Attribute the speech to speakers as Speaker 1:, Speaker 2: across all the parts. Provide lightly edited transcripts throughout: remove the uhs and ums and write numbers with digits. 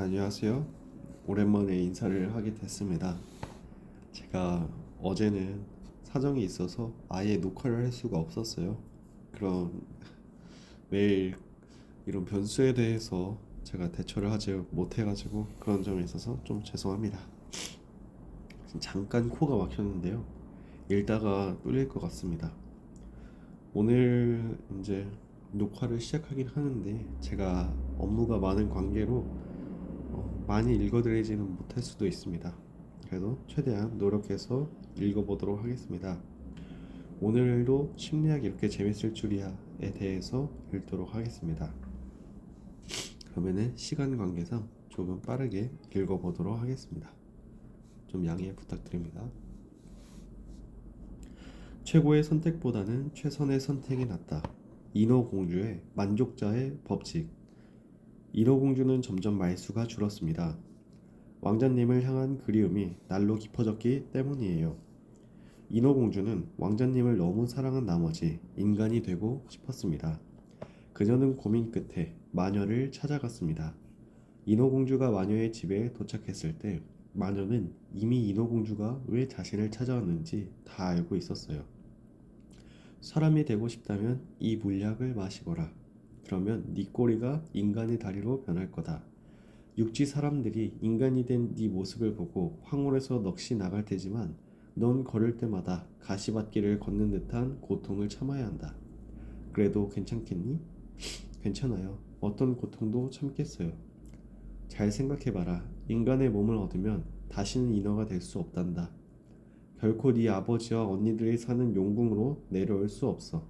Speaker 1: 안녕하세요. 오랜만에 인사를 하게 됐습니다. 제가 어제는 사정이 있어서 아예 녹화를 할 수가 없었어요. 그런 매일 이런 변수에 대해서 제가 대처를 하지 못해가지고 그런 점에 있어서 좀 죄송합니다. 잠깐 코가 막혔는데요. 읽다가 뚫릴 것 같습니다. 오늘 이제 녹화를 시작하긴 하는데 제가 업무가 많은 관계로 많이 읽어드리지는 못할 수도 있습니다. 그래도 최대한 노력해서 읽어보도록 하겠습니다. 오늘도 심리학이 이렇게 재밌을 줄이야에 대해서 읽도록 하겠습니다. 그러면은 시간 관계상 조금 빠르게 읽어보도록 하겠습니다. 좀 양해 부탁드립니다. 최고의 선택보다는 최선의 선택이 낫다. 인어공주의 만족자의 법칙. 인어공주는 점점 말수가 줄었습니다. 왕자님을 향한 그리움이 날로 깊어졌기 때문이에요. 인어공주는 왕자님을 너무 사랑한 나머지 인간이 되고 싶었습니다. 그녀는 고민 끝에 마녀를 찾아갔습니다. 인어공주가 마녀의 집에 도착했을 때 마녀는 이미 인어공주가 왜 자신을 찾아왔는지 다 알고 있었어요. 사람이 되고 싶다면 이 물약을 마시거라. 그러면 네 꼬리가 인간의 다리로 변할 거다. 육지 사람들이 인간이 된 네 모습을 보고 황홀해서 넋이 나갈 테지만 넌 걸을 때마다 가시밭길을 걷는 듯한 고통을 참아야 한다. 그래도 괜찮겠니? 괜찮아요. 어떤 고통도 참겠어요. 잘 생각해봐라. 인간의 몸을 얻으면 다시는 인어가 될 수 없단다. 결코 네 아버지와 언니들이 사는 용궁으로 내려올 수 없어.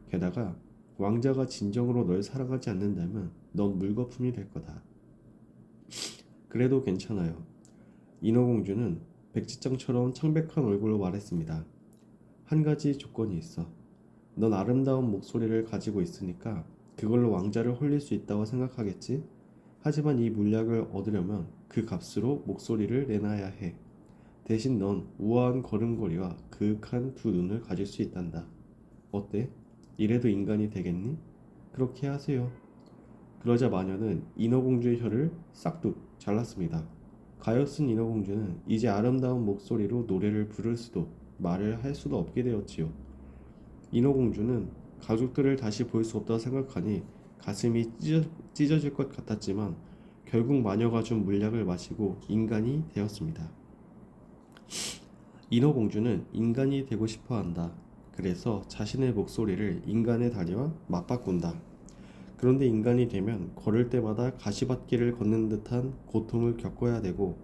Speaker 1: 게다가 왕자가 진정으로 널 사랑하지 않는다면 넌 물거품이 될 거다. 그래도 괜찮아요. 인어공주는 백지장처럼 창백한 얼굴로 말했습니다. 한 가지 조건이 있어. 넌 아름다운 목소리를 가지고 있으니까 그걸로 왕자를 홀릴 수 있다고 생각하겠지? 하지만 이 물약을 얻으려면 그 값으로 목소리를 내놔야 해. 대신 넌 우아한 걸음걸이와 그윽한 두 눈을 가질 수 있단다. 어때? 이래도 인간이 되겠니? 그렇게 하세요. 그러자 마녀는 인어공주의 혀를 싹둑 잘랐습니다. 가엾은 인어공주는 이제 아름다운 목소리로 노래를 부를 수도 말을 할 수도 없게 되었지요. 인어공주는 가족들을 다시 볼 수 없다고 생각하니 가슴이 찢어질 것 같았지만 결국 마녀가 준 물약을 마시고 인간이 되었습니다. 인어공주는 인간이 되고 싶어 한다. 그래서 자신의 목소리를 인간의 다리와 맞바꾼다. 그런데 인간이 되면 걸을 때마다 가시밭길을 걷는 듯한 고통을 겪어야 되고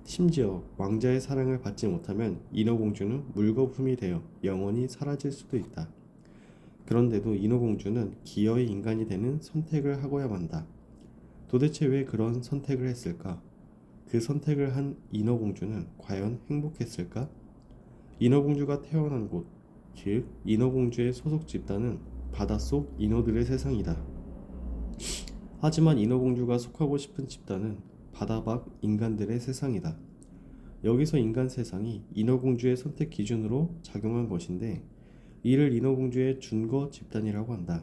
Speaker 1: 심지어 왕자의 사랑을 받지 못하면 인어공주는 물거품이 되어 영원히 사라질 수도 있다. 그런데도 인어공주는 기어이 인간이 되는 선택을 하고야 만다. 도대체 왜 그런 선택을 했을까? 그 선택을 한 인어공주는 과연 행복했을까? 인어공주가 태어난 곳, 즉 인어공주의 소속 집단은 바닷속 인어들의 세상이다. 하지만 인어공주가 속하고 싶은 집단은 바다 밖 인간들의 세상이다. 여기서 인간 세상이 인어공주의 선택 기준으로 작용한 것인데 이를 인어공주의 준거 집단이라고 한다.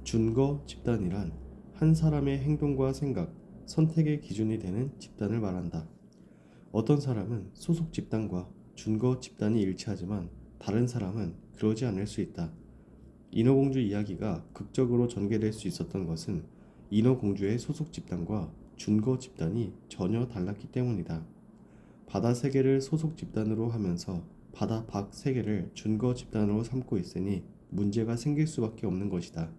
Speaker 1: 준거 집단이란 한 사람의 행동과 생각, 선택의 기준이 되는 집단을 말한다. 어떤 사람은 소속 집단과 준거 집단이 일치하지만 다른 사람은 그러지 않을 수 있다. 인어공주 이야기가 극적으로 전개될 수 있었던 것은 인어공주의 소속 집단과 준거 집단이 전혀 달랐기 때문이다. 바다 세계를 소속 집단으로 하면서 바다 밖 세계를 준거 집단으로 삼고 있으니 문제가 생길 수밖에 없는 것이다.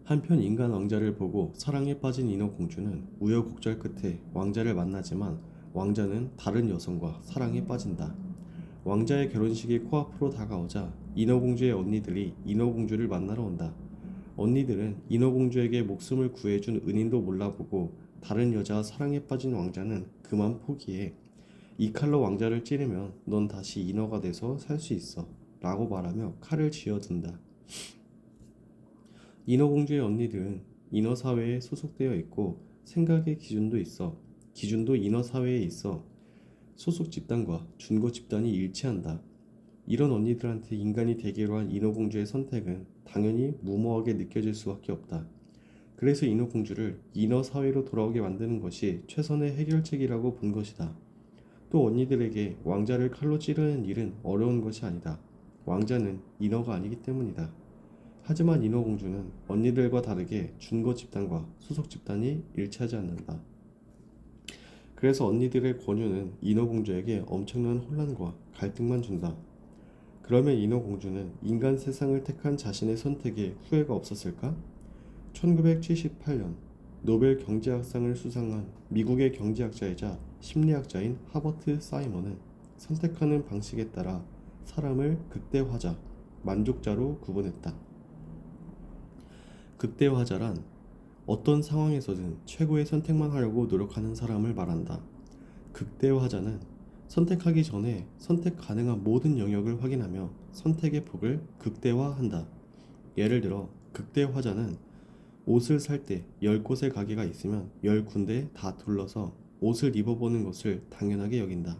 Speaker 1: 한편 인간 왕자를 보고 사랑에 빠진 인어공주는 우여곡절 끝에 왕자를 만나지만 왕자는 다른 여성과 사랑에 빠진다. 왕자의 결혼식이 코앞으로 다가오자 인어공주의 언니들이 인어공주를 만나러 온다. 언니들은 인어공주에게 목숨을 구해준 은인도 몰라보고 다른 여자와 사랑에 빠진 왕자는 그만 포기해. 이 칼로 왕자를 찌르면 넌 다시 인어가 돼서 살 수 있어 라고 말하며 칼을 쥐어든다. 인어공주의 언니들은 인어사회에 소속되어 있고 생각의 기준도 있어. 기준도 인어사회에 있어. 소속 집단과 준거 집단이 일치한다. 이런 언니들한테 인간이 되기로 한 인어공주의 선택은 당연히 무모하게 느껴질 수밖에 없다. 그래서 인어공주를 인어 사회로 돌아오게 만드는 것이 최선의 해결책이라고 본 것이다. 또 언니들에게 왕자를 칼로 찌르는 일은 어려운 것이 아니다. 왕자는 인어가 아니기 때문이다. 하지만 인어공주는 언니들과 다르게 준거 집단과 수석 집단이 일치하지 않는다. 그래서 언니들의 권유는 인어공주에게 엄청난 혼란과 갈등만 준다. 그러면 인어공주는 인간 세상을 택한 자신의 선택에 후회가 없었을까? 1978년 노벨 경제학상을 수상한 미국의 경제학자이자 심리학자인 하버트 사이먼은 선택하는 방식에 따라 사람을 극대화자, 만족자로 구분했다. 극대화자란 어떤 상황에서든 최고의 선택만 하려고 노력하는 사람을 말한다. 극대화자는 선택하기 전에 선택 가능한 모든 영역을 확인하며 선택의 폭을 극대화한다. 예를 들어 극대화자는 옷을 살 때 10곳의 가게가 있으면 10군데 다 둘러서 옷을 입어보는 것을 당연하게 여긴다.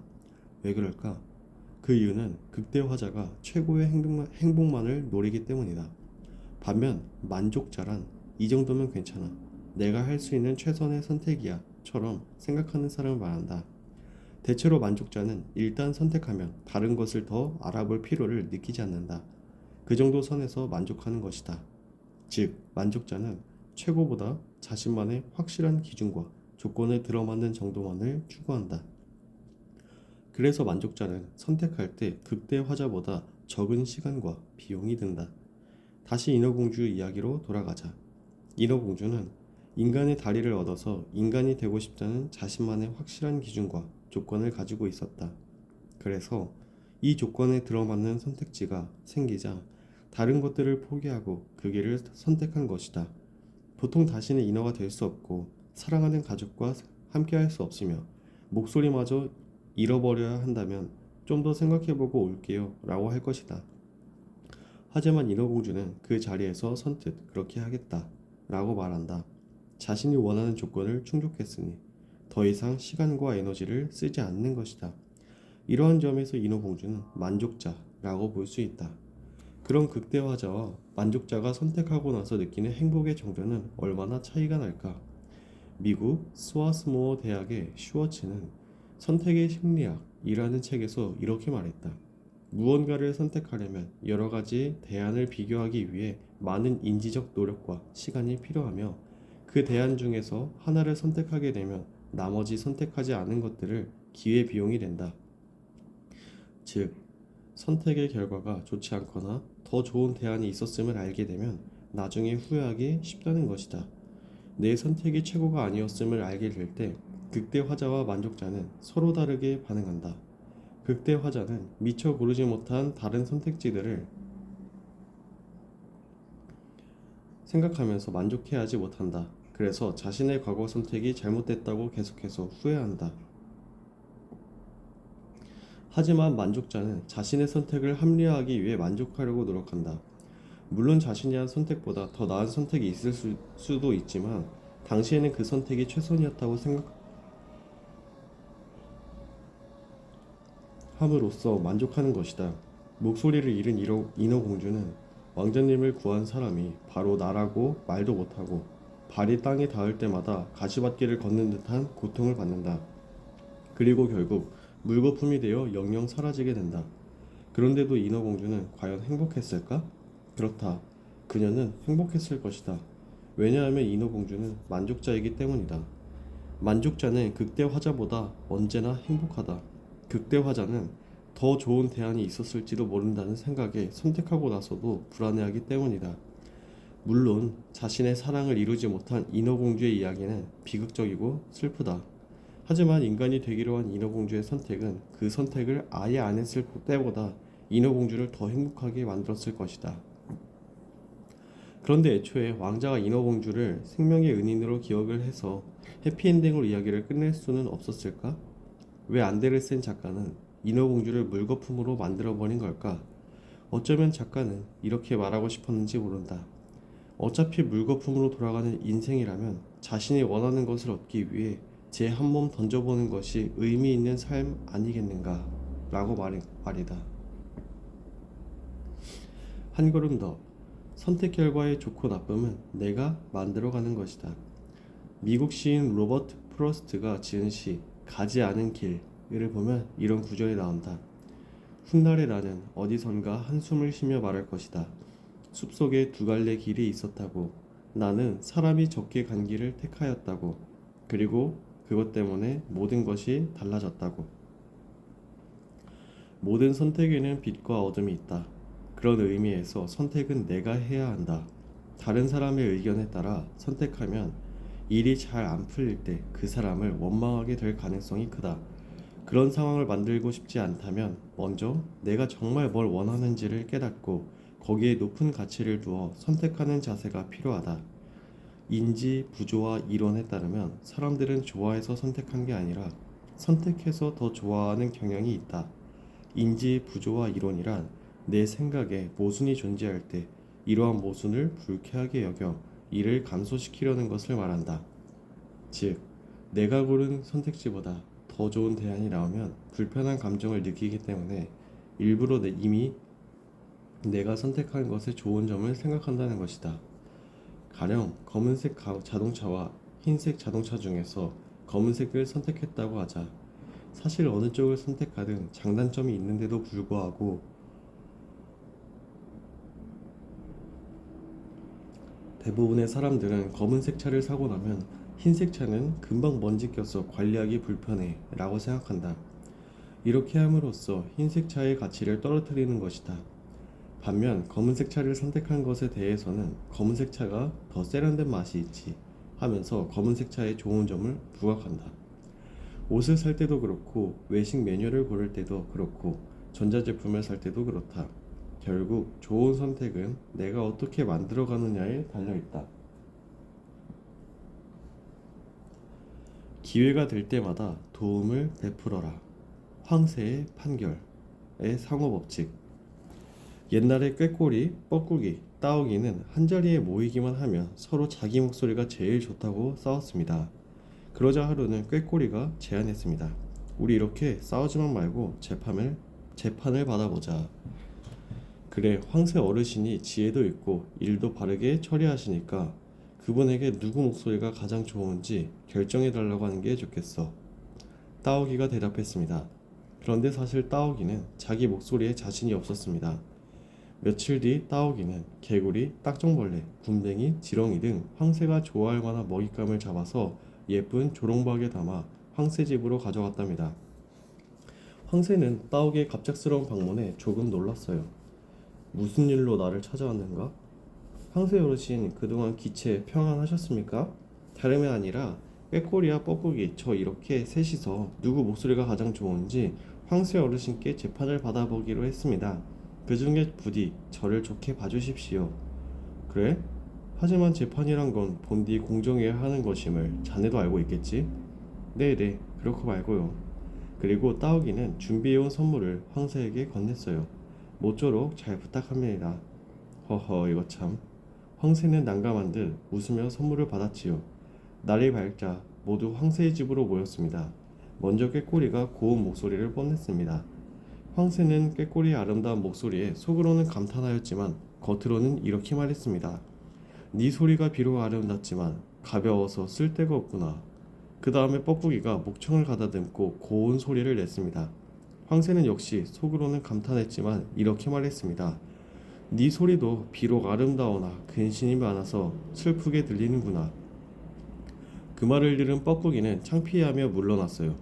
Speaker 1: 왜 그럴까? 그 이유는 극대화자가 최고의 행복만을 노리기 때문이다. 반면 만족자란 이 정도면 괜찮아. 내가 할 수 있는 최선의 선택이야. 처럼 생각하는 사람을 말한다. 대체로 만족자는 일단 선택하면 다른 것을 더 알아볼 필요를 느끼지 않는다. 그 정도 선에서 만족하는 것이다. 즉, 만족자는 최고보다 자신만의 확실한 기준과 조건을 들어맞는 정도만을 추구한다. 그래서 만족자는 선택할 때 극대화자보다 적은 시간과 비용이 든다. 다시 인어공주 이야기로 돌아가자. 인어공주는 인간의 다리를 얻어서 인간이 되고 싶다는 자신만의 확실한 기준과 조건을 가지고 있었다. 그래서 이 조건에 들어맞는 선택지가 생기자 다른 것들을 포기하고 그 길을 선택한 것이다. 보통 다시는 인어가 될 수 없고 사랑하는 가족과 함께 할 수 없으며 목소리마저 잃어버려야 한다면 좀 더 생각해보고 올게요 라고 할 것이다. 하지만 인어공주는 그 자리에서 선뜻 그렇게 하겠다 라고 말한다. 자신이 원하는 조건을 충족했으니 더 이상 시간과 에너지를 쓰지 않는 것이다. 이러한 점에서 인어공주는 만족자라고 볼 수 있다. 그런 극대화자와 만족자가 선택하고 나서 느끼는 행복의 정도는 얼마나 차이가 날까? 미국 스와스모어 대학의 슈워츠는 선택의 심리학이라는 책에서 이렇게 말했다. 무언가를 선택하려면 여러 가지 대안을 비교하기 위해 많은 인지적 노력과 시간이 필요하며 그 대안 중에서 하나를 선택하게 되면 나머지 선택하지 않은 것들을 기회비용이 된다. 즉, 선택의 결과가 좋지 않거나 더 좋은 대안이 있었음을 알게 되면 나중에 후회하기 쉽다는 것이다. 내 선택이 최고가 아니었음을 알게 될 때 극대화자와 만족자는 서로 다르게 반응한다. 극대화자는 미처 고르지 못한 다른 선택지들을 생각하면서 만족해하지 못한다. 그래서 자신의 과거 선택이 잘못됐다고 계속해서 후회한다. 하지만 만족자는 자신의 선택을 합리화하기 위해 만족하려고 노력한다. 물론 자신이 한 선택보다 더 나은 선택이 있을 수도 있지만 당시에는 그 선택이 최선이었다고 생각함으로써 만족하는 것이다. 목소리를 잃은 인어공주는 왕자님을 구한 사람이 바로 나라고 말도 못하고 발이 땅에 닿을 때마다 가시밭길을 걷는 듯한 고통을 받는다. 그리고 결국 물거품이 되어 영영 사라지게 된다. 그런데도 인어공주는 과연 행복했을까? 그렇다. 그녀는 행복했을 것이다. 왜냐하면 인어공주는 만족자이기 때문이다. 만족자는 극대화자보다 언제나 행복하다. 극대화자는 더 좋은 대안이 있었을지도 모른다는 생각에 선택하고 나서도 불안해하기 때문이다. 물론 자신의 사랑을 이루지 못한 인어공주의 이야기는 비극적이고 슬프다. 하지만 인간이 되기로 한 인어공주의 선택은 그 선택을 아예 안 했을 때보다 인어공주를 더 행복하게 만들었을 것이다. 그런데 애초에 왕자가 인어공주를 생명의 은인으로 기억을 해서 해피엔딩으로 이야기를 끝낼 수는 없었을까? 왜 안대를 쓴 작가는 인어공주를 물거품으로 만들어버린 걸까? 어쩌면 작가는 이렇게 말하고 싶었는지 모른다. 어차피 물거품으로 돌아가는 인생이라면 자신이 원하는 것을 얻기 위해 제 한 몸 던져보는 것이 의미 있는 삶 아니겠는가? 라고 말이다. 한 걸음 더. 선택 결과의 좋고 나쁨은 내가 만들어가는 것이다. 미국 시인 로버트 프로스트가 지은 시 가지 않은 길을 보면 이런 구절이 나온다. 훗날에 나는 어디선가 한숨을 쉬며 말할 것이다. 숲속에 두 갈래 길이 있었다고. 나는 사람이 적게 간 길을 택하였다고. 그리고 그것 때문에 모든 것이 달라졌다고. 모든 선택에는 빛과 어둠이 있다. 그런 의미에서 선택은 내가 해야 한다. 다른 사람의 의견에 따라 선택하면 일이 잘 안 풀릴 때 그 사람을 원망하게 될 가능성이 크다. 그런 상황을 만들고 싶지 않다면 먼저 내가 정말 뭘 원하는지를 깨닫고 거기에 높은 가치를 두어 선택하는 자세가 필요하다. 인지, 부조와 이론에 따르면 사람들은 좋아해서 선택한 게 아니라 선택해서 더 좋아하는 경향이 있다. 인지, 부조와 이론이란 내 생각에 모순이 존재할 때 이러한 모순을 불쾌하게 여겨 이를 감소시키려는 것을 말한다. 즉, 내가 고른 선택지보다 더 좋은 대안이 나오면 불편한 감정을 느끼기 때문에 일부러 이미 내가 선택한 것의 좋은 점을 생각한다는 것이다. 가령 검은색 자동차와 흰색 자동차 중에서 검은색을 선택했다고 하자. 사실 어느 쪽을 선택하든 장단점이 있는데도 불구하고 대부분의 사람들은 검은색 차를 사고 나면 흰색 차는 금방 먼지 껴서 관리하기 불편해 라고 생각한다. 이렇게 함으로써 흰색 차의 가치를 떨어뜨리는 것이다. 반면 검은색 차를 선택한 것에 대해서는 검은색 차가 더 세련된 맛이 있지 하면서 검은색 차의 좋은 점을 부각한다. 옷을 살 때도 그렇고 외식 메뉴를 고를 때도 그렇고 전자제품을 살 때도 그렇다. 결국 좋은 선택은 내가 어떻게 만들어가느냐에 달려있다. 기회가 될 때마다 도움을 베풀어라. 황새의 판결의 상호법칙. 옛날에 꾀꼬리, 뻐꾸기, 따오기는 한자리에 모이기만 하면 서로 자기 목소리가 제일 좋다고 싸웠습니다. 그러자 하루는 꾀꼬리가 제안했습니다. 우리 이렇게 싸우지만 말고 재판을 받아보자. 그래, 황새 어르신이 지혜도 있고 일도 바르게 처리하시니까 그분에게 누구 목소리가 가장 좋은지 결정해달라고 하는 게 좋겠어. 따오기가 대답했습니다. 그런데 사실 따오기는 자기 목소리에 자신이 없었습니다. 며칠 뒤 따오기는 개구리, 딱정벌레, 굼벵이, 지렁이 등 황새가 좋아할 만한 먹잇감을 잡아서 예쁜 조롱박에 담아 황새 집으로 가져갔답니다. 황새는 따오기의 갑작스러운 방문에 조금 놀랐어요. 무슨 일로 나를 찾아왔는가? 황새 어르신, 그동안 기체 평안하셨습니까? 다름이 아니라 꾀꼬리와 뻐꾸기 저 이렇게 셋이서 누구 목소리가 가장 좋은지 황새 어르신께 재판을 받아보기로 했습니다. 그 중에 부디 저를 좋게 봐주십시오. 그래? 하지만 재판이란 건 본디 공정해야 하는 것임을 자네도 알고 있겠지? 네네, 그렇고 말고요. 그리고 따오기는 준비해온 선물을 황새에게 건넸어요. 모쪼록 잘 부탁합니다. 허허, 이거 참. 황새는 난감한 듯 웃으며 선물을 받았지요. 날이 밝자 모두 황새의 집으로 모였습니다. 먼저 꾀꼬리가 고운 목소리를 뽐냈습니다. 황새는 꾀꼬리의 아름다운 목소리에 속으로는 감탄하였지만 겉으로는 이렇게 말했습니다. 네 소리가 비록 아름답지만 가벼워서 쓸데가 없구나. 그 다음에 뻐꾸기가 목청을 가다듬고 고운 소리를 냈습니다. 황새는 역시 속으로는 감탄했지만 이렇게 말했습니다. 네 소리도 비록 아름다우나 근심이 많아서 슬프게 들리는구나. 그 말을 들은 뻐꾸기는 창피해하며 물러났어요.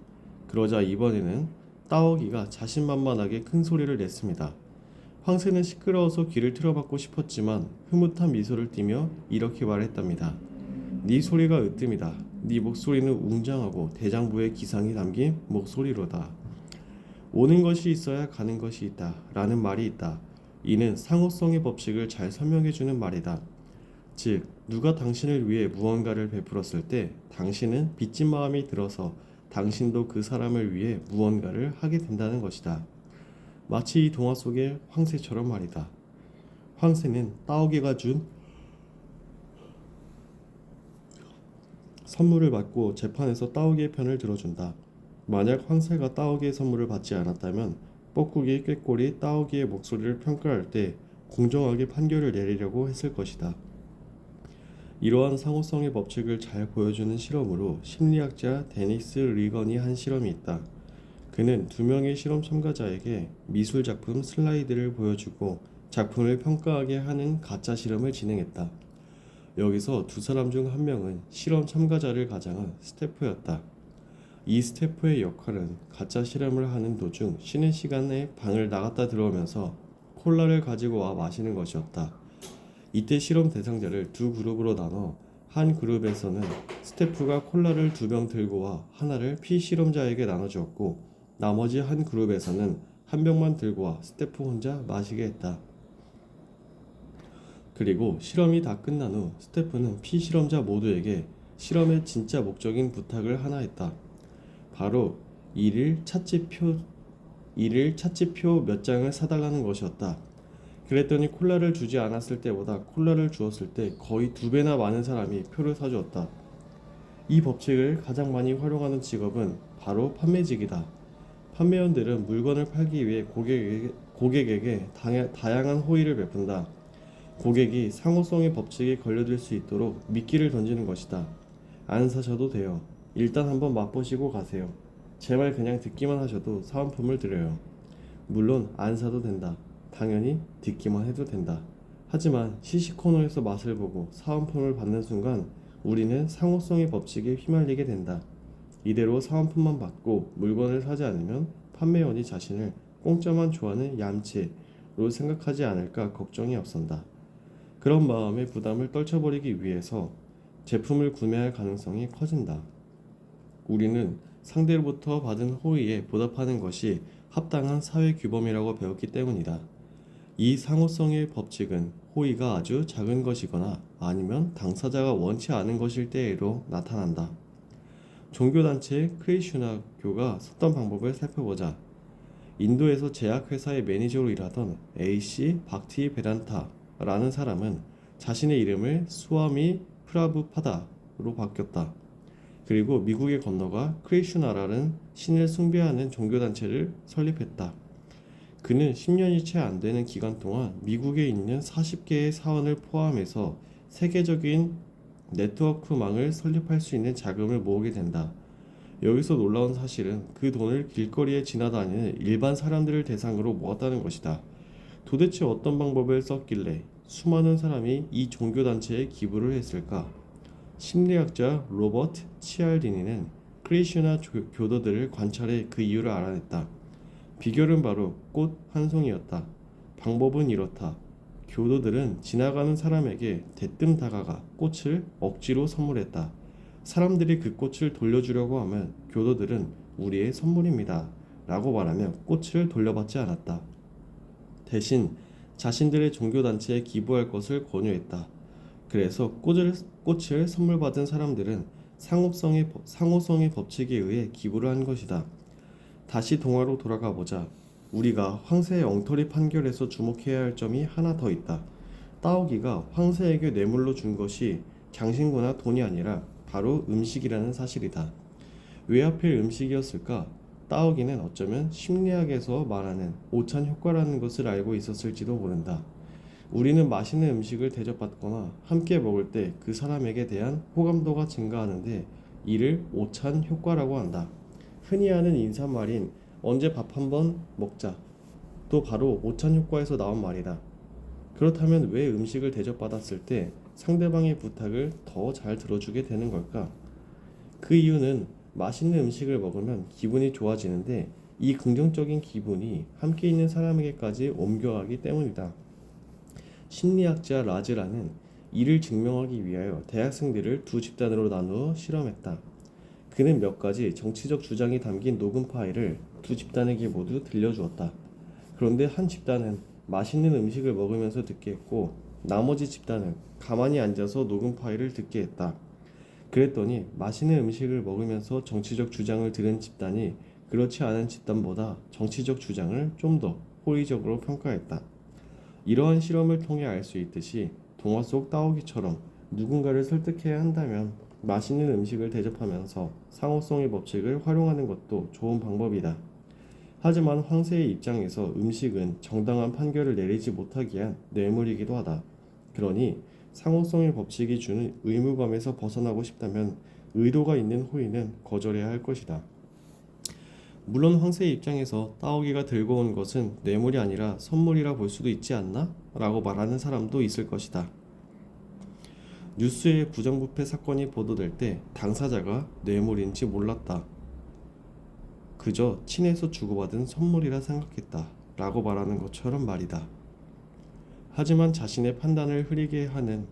Speaker 1: 그러자 이번에는 따오기가 자신만만하게 큰 소리를 냈습니다. 황새는 시끄러워서 귀를 틀어막고 싶었지만 흐뭇한 미소를 띠며 이렇게 말했답니다. 네 소리가 으뜸이다. 네 목소리는 웅장하고 대장부의 기상이 담긴 목소리로다. 오는 것이 있어야 가는 것이 있다 라는 말이 있다. 이는 상호성의 법칙을 잘 설명해주는 말이다. 즉, 누가 당신을 위해 무언가를 베풀었을 때 당신은 빚진 마음이 들어서 당신도 그 사람을 위해 무언가를 하게 된다는 것이다. 마치 이 동화 속의 황새처럼 말이다. 황새는 따오기가 준 선물을 받고 재판에서 따오기의 편을 들어준다. 만약 황새가 따오기의 선물을 받지 않았다면 뻐꾸기, 꾀꼬리, 따오기의 목소리를 평가할 때 공정하게 판결을 내리려고 했을 것이다. 이러한 상호성의 법칙을 잘 보여주는 실험으로 심리학자 데니스 리건이 한 실험이 있다. 그는 두 명의 실험 참가자에게 미술 작품 슬라이드를 보여주고 작품을 평가하게 하는 가짜 실험을 진행했다. 여기서 두 사람 중 한 명은 실험 참가자를 가장한 스태프였다. 이 스태프의 역할은 가짜 실험을 하는 도중 쉬는 시간에 방을 나갔다 들어오면서 콜라를 가지고 와 마시는 것이었다. 이때 실험 대상자를 두 그룹으로 나눠 한 그룹에서는 스태프가 콜라를 2병 들고 와 하나를 피실험자에게 나눠주었고 나머지 한 그룹에서는 한 병만 들고 와 스태프 혼자 마시게 했다. 그리고 실험이 다 끝난 후 스태프는 피실험자 모두에게 실험의 진짜 목적인 부탁을 하나 했다. 바로 일일 차지표 몇 장을 사달라는 것이었다. 그랬더니 콜라를 주지 않았을 때보다 콜라를 주었을 때 거의 2배나 많은 사람이 표를 사주었다. 이 법칙을 가장 많이 활용하는 직업은 바로 판매직이다. 판매원들은 물건을 팔기 위해 고객에게 다양한 호의를 베푼다. 고객이 상호성의 법칙에 걸려들 수 있도록 미끼를 던지는 것이다. 안 사셔도 돼요. 일단 한번 맛보시고 가세요. 제발 그냥 듣기만 하셔도 사은품을 드려요. 물론 안 사도 된다. 당연히 듣기만 해도 된다. 하지만 시식 코너에서 맛을 보고 사은품을 받는 순간 우리는 상호성의 법칙에 휘말리게 된다. 이대로 사은품만 받고 물건을 사지 않으면 판매원이 자신을 공짜만 좋아하는 얌체로 생각하지 않을까 걱정이 앞선다. 그런 마음의 부담을 떨쳐버리기 위해서 제품을 구매할 가능성이 커진다. 우리는 상대로부터 받은 호의에 보답하는 것이 합당한 사회 규범이라고 배웠기 때문이다. 이 상호성의 법칙은 호의가 아주 작은 것이거나 아니면 당사자가 원치 않은 것일 때에로 나타난다. 종교단체 크리슈나교가 썼던 방법을 살펴보자. 인도에서 제약회사의 매니저로 일하던 A씨 박티 베란타라는 사람은 자신의 이름을 스와미 프라부파다로 바뀌었다. 그리고 미국에 건너가 크리슈나라는 신을 숭배하는 종교단체를 설립했다. 그는 10년이 채 안 되는 기간 동안 미국에 있는 40개의 사원을 포함해서 세계적인 네트워크망을 설립할 수 있는 자금을 모으게 된다. 여기서 놀라운 사실은 그 돈을 길거리에 지나다니는 일반 사람들을 대상으로 모았다는 것이다. 도대체 어떤 방법을 썼길래 수많은 사람이 이 종교단체에 기부를 했을까? 심리학자 로버트 치알디니는 크리슈나 교도들을 관찰해 그 이유를 알아냈다. 비결은 바로 꽃 한 송이였다. 방법은 이렇다. 교도들은 지나가는 사람에게 대뜸 다가가 꽃을 억지로 선물했다. 사람들이 그 꽃을 돌려주려고 하면 교도들은 우리의 선물입니다 라고 말하며 꽃을 돌려받지 않았다. 대신 자신들의 종교단체에 기부할 것을 권유했다. 그래서 꽃을 선물 받은 사람들은 상호성의 법칙에 의해 기부를 한 것이다. 다시 동화로 돌아가 보자. 우리가 황새의 엉터리 판결에서 주목해야 할 점이 하나 더 있다. 따오기가 황새에게 뇌물로 준 것이 장신구나 돈이 아니라 바로 음식이라는 사실이다. 왜 하필 음식이었을까? 따오기는 어쩌면 심리학에서 말하는 오찬 효과라는 것을 알고 있었을지도 모른다. 우리는 맛있는 음식을 대접받거나 함께 먹을 때 그 사람에게 대한 호감도가 증가하는데 이를 오찬 효과라고 한다. 흔히 하는 인사말인 언제 밥 한번 먹자 또 바로 오찬 효과에서 나온 말이다. 그렇다면 왜 음식을 대접받았을 때 상대방의 부탁을 더 잘 들어주게 되는 걸까? 그 이유는 맛있는 음식을 먹으면 기분이 좋아지는데 이 긍정적인 기분이 함께 있는 사람에게까지 옮겨가기 때문이다. 심리학자 라즈라는 이를 증명하기 위하여 대학생들을 두 집단으로 나누어 실험했다. 그는 몇 가지 정치적 주장이 담긴 녹음 파일을 두 집단에게 모두 들려주었다. 그런데 한 집단은 맛있는 음식을 먹으면서 듣게 했고 나머지 집단은 가만히 앉아서 녹음 파일을 듣게 했다. 그랬더니 맛있는 음식을 먹으면서 정치적 주장을 들은 집단이 그렇지 않은 집단보다 정치적 주장을 좀 더 호의적으로 평가했다. 이러한 실험을 통해 알 수 있듯이 동화 속 따오기처럼 누군가를 설득해야 한다면 맛있는 음식을 대접하면서 상호성의 법칙을 활용하는 것도 좋은 방법이다. 하지만 황새의 입장에서 음식은 정당한 판결을 내리지 못하기 위한 뇌물이기도 하다. 그러니 상호성의 법칙이 주는 의무감에서 벗어나고 싶다면 의도가 있는 호의는 거절해야 할 것이다. 물론 황새의 입장에서 따오기가 들고 온 것은 뇌물이 아니라 선물이라 볼 수도 있지 않나? 라고 말하는 사람도 있을 것이다. 뉴스에 부정부패 사건이 보도될 때 당사자가 뇌물인지 몰랐다. 그저 친해서 주고받은 선물이라 생각했다. 라고 말하는 것처럼 말이다. 하지만 자신의 판단을 흐리게 하는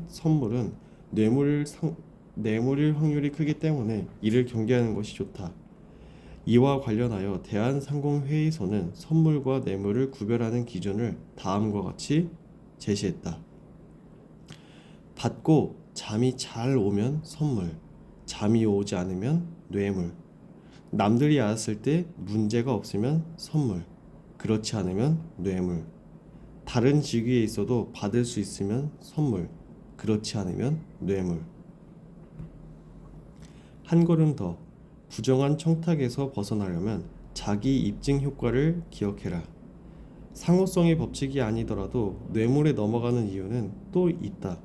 Speaker 1: 선물은 뇌물일 확률이 크기 때문에 이를 경계하는 것이 좋다. 이와 관련하여 대한상공회의소는 선물과 뇌물을 구별하는 기준을 다음과 같이 제시했다. 받고 잠이 잘 오면 선물, 잠이 오지 않으면 뇌물, 남들이 알았을 때 문제가 없으면 선물, 그렇지 않으면 뇌물, 다른 직위에 있어도 받을 수 있으면 선물, 그렇지 않으면 뇌물. 한 걸음 더, 부정한 청탁에서 벗어나려면 자기 입증 효과를 기억해라. 상호성의 법칙이 아니더라도 뇌물에 넘어가는 이유는 또 있다.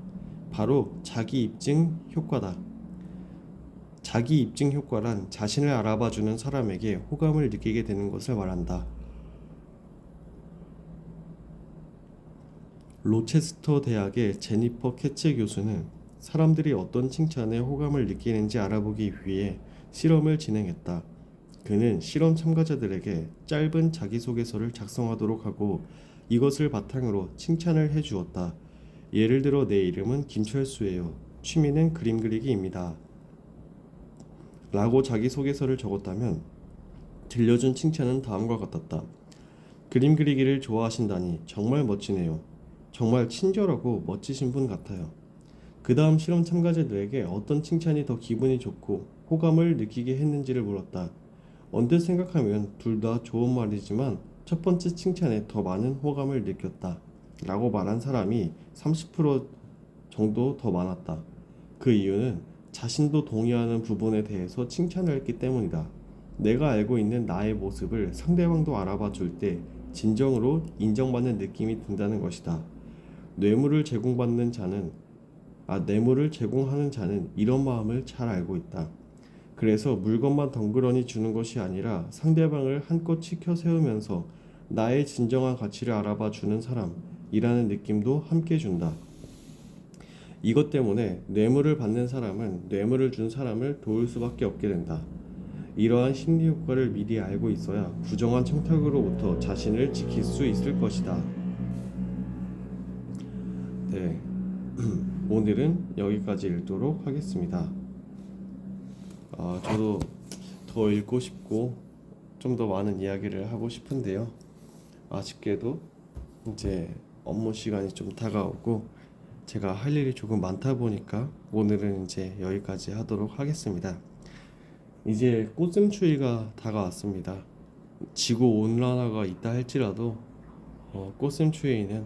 Speaker 1: 바로 자기 입증 효과다. 자기 입증 효과란 자신을 알아봐주는 사람에게 호감을 느끼게 되는 것을 말한다. 로체스터 대학의 제니퍼 캐츠 교수는 사람들이 어떤 칭찬에 호감을 느끼는지 알아보기 위해 실험을 진행했다. 그는 실험 참가자들에게 짧은 자기소개서를 작성하도록 하고 이것을 바탕으로 칭찬을 해주었다. 예를 들어 내 이름은 김철수예요. 취미는 그림 그리기입니다. 라고 자기소개서를 적었다면 들려준 칭찬은 다음과 같았다. 그림 그리기를 좋아하신다니 정말 멋지네요. 정말 친절하고 멋지신 분 같아요. 그 다음 실험 참가자들에게 어떤 칭찬이 더 기분이 좋고 호감을 느끼게 했는지를 물었다. 언뜻 생각하면 둘 다 좋은 말이지만 첫 번째 칭찬에 더 많은 호감을 느꼈다. 라고 말한 사람이 30% 정도 더 많았다. 그 이유는 자신도 동의하는 부분에 대해서 칭찬을 했기 때문이다. 내가 알고 있는 나의 모습을 상대방도 알아봐 줄 때 진정으로 인정받는 느낌이 든다는 것이다. 뇌물을 제공하는 자는 이런 마음을 잘 알고 있다. 그래서 물건만 덩그러니 주는 것이 아니라 상대방을 한껏 치켜 세우면서 나의 진정한 가치를 알아봐 주는 사람이라는 느낌도 함께 준다. 이것 때문에 뇌물을 받는 사람은 뇌물을 준 사람을 도울 수밖에 없게 된다. 이러한 심리 효과를 미리 알고 있어야 부정한 청탁으로부터 자신을 지킬 수 있을 것이다. 네, 오늘은 여기까지 읽도록 하겠습니다. 저도 더 읽고 싶고 좀 더 많은 이야기를 하고 싶은데요. 아쉽게도 이제 업무 시간이 좀 다가오고 제가 할 일이 조금 많다 보니까 오늘은 이제 여기까지 하도록 하겠습니다. 이제 꽃샘추위가 다가왔습니다. 지구 온난화가 있다 할지라도 꽃샘추위는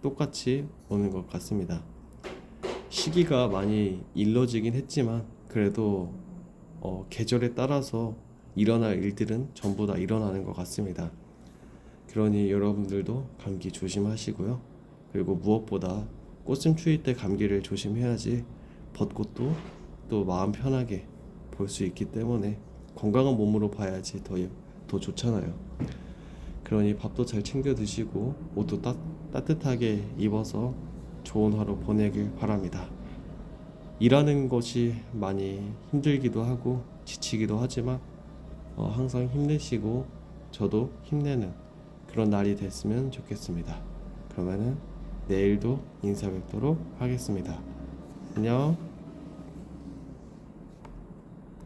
Speaker 1: 똑같이 오는 것 같습니다. 시기가 많이 일러지긴 했지만 그래도 계절에 따라서 일어날 일들은 전부 다 일어나는 것 같습니다. 그러니 여러분들도 감기 조심하시고요. 그리고 무엇보다 꽃샘추위 때 감기를 조심해야지 벚꽃도 또 마음 편하게 볼 수 있기 때문에 건강한 몸으로 봐야지 더 좋잖아요. 그러니 밥도 잘 챙겨 드시고 옷도 따뜻하게 입어서 좋은 하루 보내길 바랍니다. 일하는 것이 많이 힘들기도 하고 지치기도 하지만 항상 힘내시고 저도 힘내는 그런 날이 됐으면 좋겠습니다. 그러면은 내일도 인사 뵙도록 하겠습니다. 안녕.